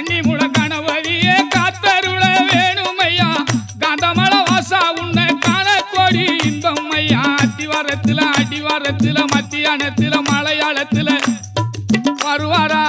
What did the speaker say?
கன்னிமுட கணவதியே காத்தருள வேணுமையா காந்தமல வாசா உன்னை காண கோடி இன்பம் ஐயா அடிவாரத்துல மத்தியானத்துல மலையாளத்துல வருவாரா